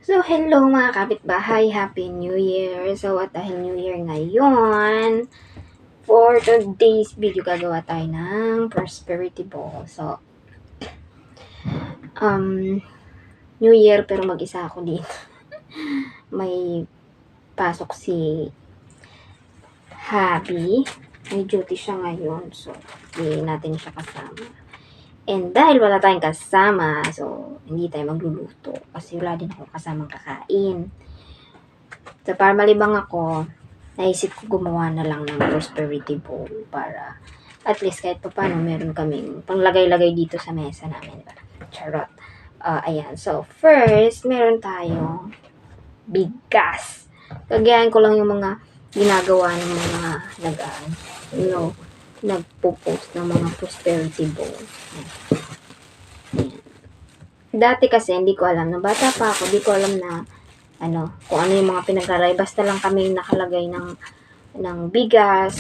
So, hello mga kapitbahay. Happy New Year. So, at dahil New Year ngayon, for today's video, gagawa tayo ng prosperity ball. So, New Year pero mag-isa ako dito. May pasok si Habi. May duty siya ngayon. So, hindi natin siya kasama. And dahil wala tayong kasama, so, hindi tayo magluluto. Kasi wala din ako kasamang kakain. So, para malibang ako, naisip ko gumawa na lang ng prosperity bowl para at least kahit pa paano meron kaming panglagay-lagay dito sa mesa namin. Diba? Charot. Ayan. So, first, meron tayong bigas. Kagayan ko lang yung mga ginagawa ng mga nagpo-post ng mga prosperity bowl. Ayan. Dati kasi hindi ko alam. Nung bata pa ako, hindi ko alam na kung ano yung mga pinaglalagay. Basta lang kami nakalagay ng bigas,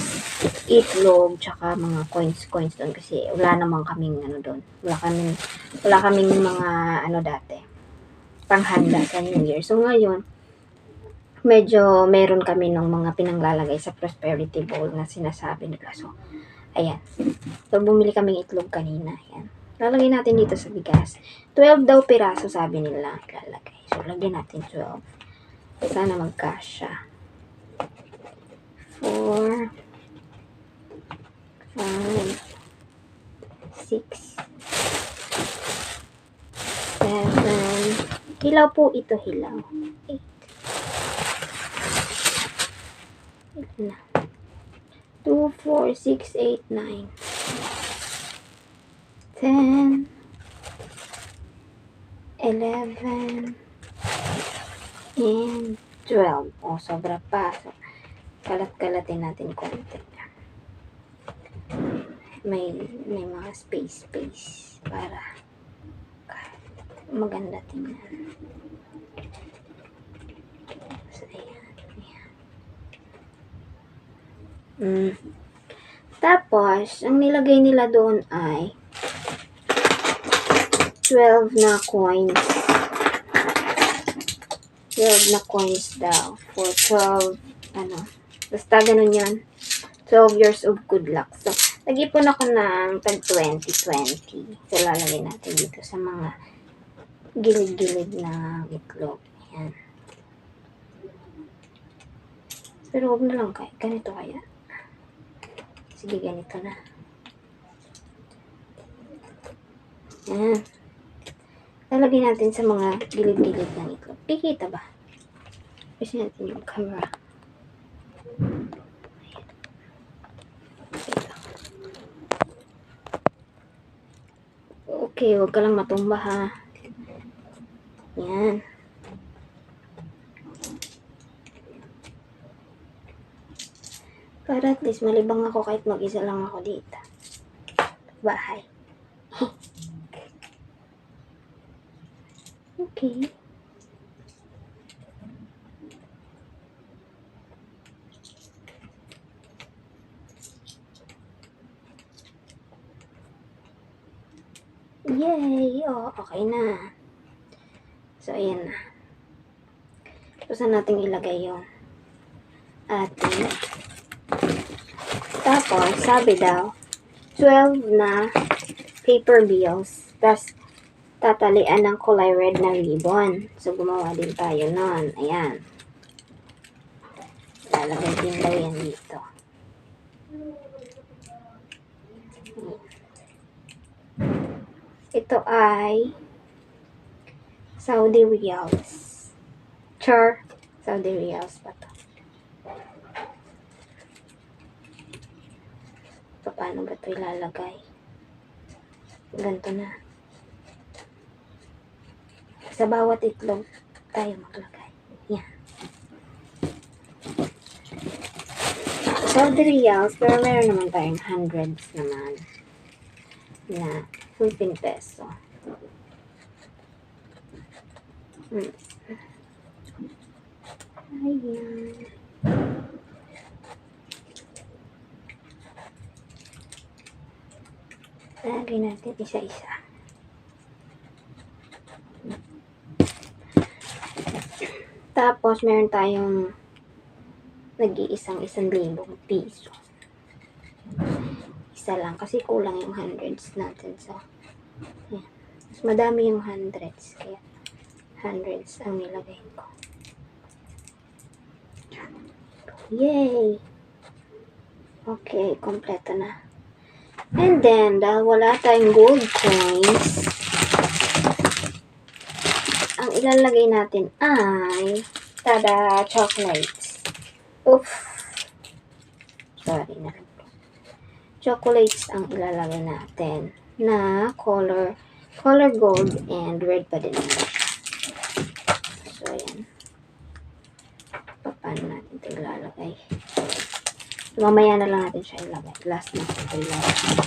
itlog, tsaka mga coins doon kasi wala namang kaming doon. Wala kaming mga dati panghanda sa New Year. So ngayon, medyo meron kami ng mga pinanglalagay sa prosperity bowl na sinasabi nila. So, ayan. So, bumili kaming itlog kanina. Ayan. Lalagay natin dito sa bigas. 12 daw piraso sabi nila lalagay. So, lagyan natin 12. Sana magkasya. 4, 5, 6, 7. Hilaw po ito, hilaw. 8. Ito na. 2, 4, 6, 8, 9. 10, 11, and 12. O, sobra pa. So, kalat-kalatin natin konti. May mga space para maganda tingnan. So, ayan. Tapos, ang nilagay nila doon ay 12 na coins. 12 na coins daw. For 12, basta ganun yan. 12 years of good luck. So, nag-ipon ako ng tag 2020. So, lalagay natin dito sa mga gilid-gilid na itlog. Ayan. Pero huwag na lang ganito kaya. Sige, ganito na. Ayan. Lalagay natin sa mga gilid-gilid ng itlog. Kikita ba? Kasi natin yung camera. Okay, huwag ka lang matumba ha. Yan. Para at least malibang ako kahit mag-isa lang ako dito. Bahay. Okay. Yay! Oh, okay na. So, ayan na. So, saan natin ilagay yung ating. Tapos, sabi daw, 12 na paper bills. Tapos, tatalian ng kulay red na ribbon. So, gumawa din tayo nun. Ayan. Lalagay din daw yan dito. Ito ay Saudi Riyals. Saudi Riyals pa to. So, paano ba ito ilalagay? Ganito na. Sa bawat itlog tayo maglagay. Yan. Saudi Riyals, pero meron naman tayong hundreds naman na Philippine peso. Ayan. Lagay natin isa-isa. Tapos, meron tayong nag-iisang libong piso. Isa lang kasi kulang yung hundreds natin. So, yan. Mas madami yung hundreds. Kaya, hundreds ang nilagay ko. Yay! Okay, kompleto na. And then, dahil wala tayong gold coins, ang ilalagay natin ay, tada, chocolates. Oof! Sorry na. Chocolates ang ilalagay natin na color gold and red pa din. So, ayan. Paano natin ito ilalagay? So, mamaya na lang natin siya ilagay. Last na ito ilalagay.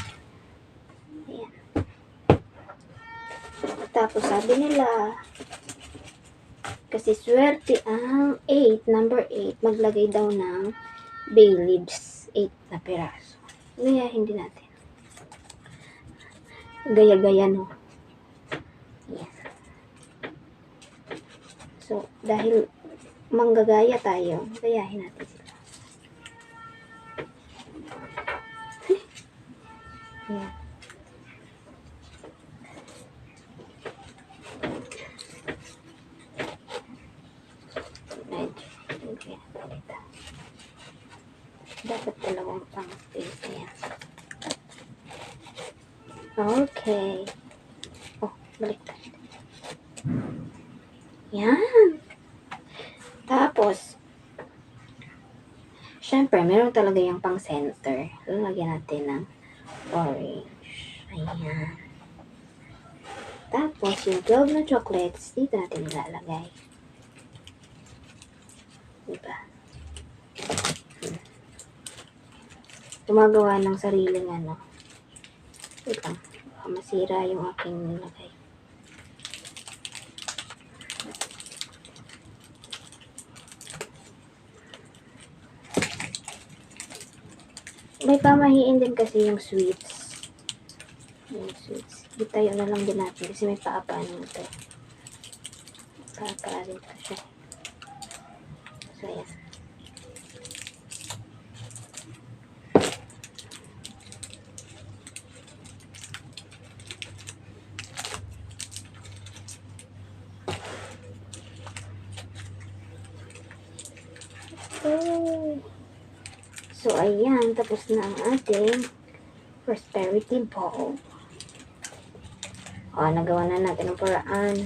Ayan. Tapos, sabi nila, kasi swerte ang 8, number 8, maglagay daw ng bay leaves, 8 na piraso. Gayahin din natin. Gaya-gaya, no? Yan. So, dahil manggagaya tayo, gayahin natin sila. Yan. Dapat dalawang pang space. Ayan. Okay. Oh, baliktad. Yan. Tapos, syempre, meron talaga yung pang center. Lalagyan natin ng orange. Ayan. Tapos, yung 12 na chocolates, dito natin ilalagay. Diba? Gumagawa ng sariling ano. Wait lang. Baka masira yung aking nilagay. May pamahiin din kasi yung sweets. Yung sweets. Itayo na lang din natin kasi may paapaan ito. Paapaan ito siya. So, ayan. So, ayan. Tapos na ang ating prosperity ball. O, nagawa na natin ang paraan.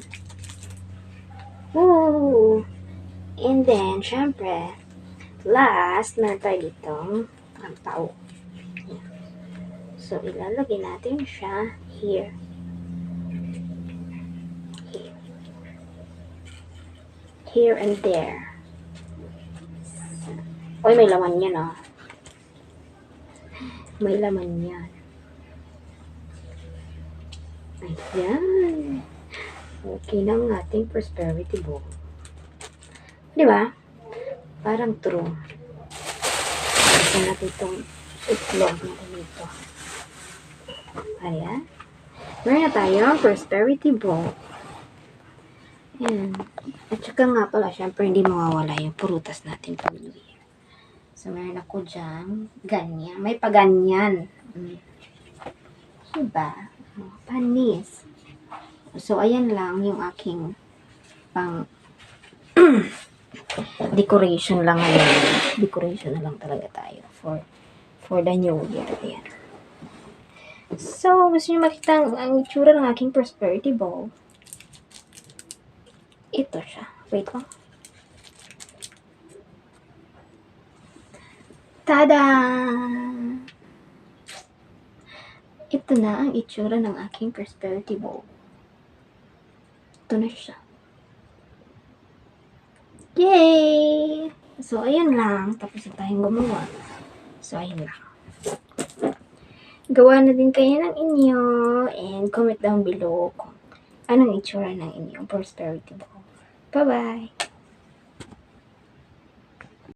Woo! And then, syempre, last, meron tayo ditong ang tao. So, ilalagay natin siya here. Here and there. Oy, may laman yan, ah. May laman yan. Ayan. Okay na ang ating prosperity ball. Di ba? Parang true. Ito natin itong itlog na dito. Ayan. Meron na tayong prosperity ball. Ayan. At saka nga pala, syempre hindi mawawala yung prutas natin pag New Year. So, meron ako dyan. Ganyan. May paganyan. Diba? Panis. So, ayan lang yung aking pang decoration lang ngayon. Decoration na lang talaga tayo for the New Year. Ayan. So, gusto nyo makita ang itsura ng aking prosperity ball. Ito siya. Wait lang. Tada! Ito na ang itsura ng aking prosperity ball. Ito na siya. Yay! So, ayun lang. Tapos na tayong gumawa. So, ayun lang. Gawa na din kayo ng inyo. And comment down below kung anong itsura ng inyong prosperity ball. Bye-bye!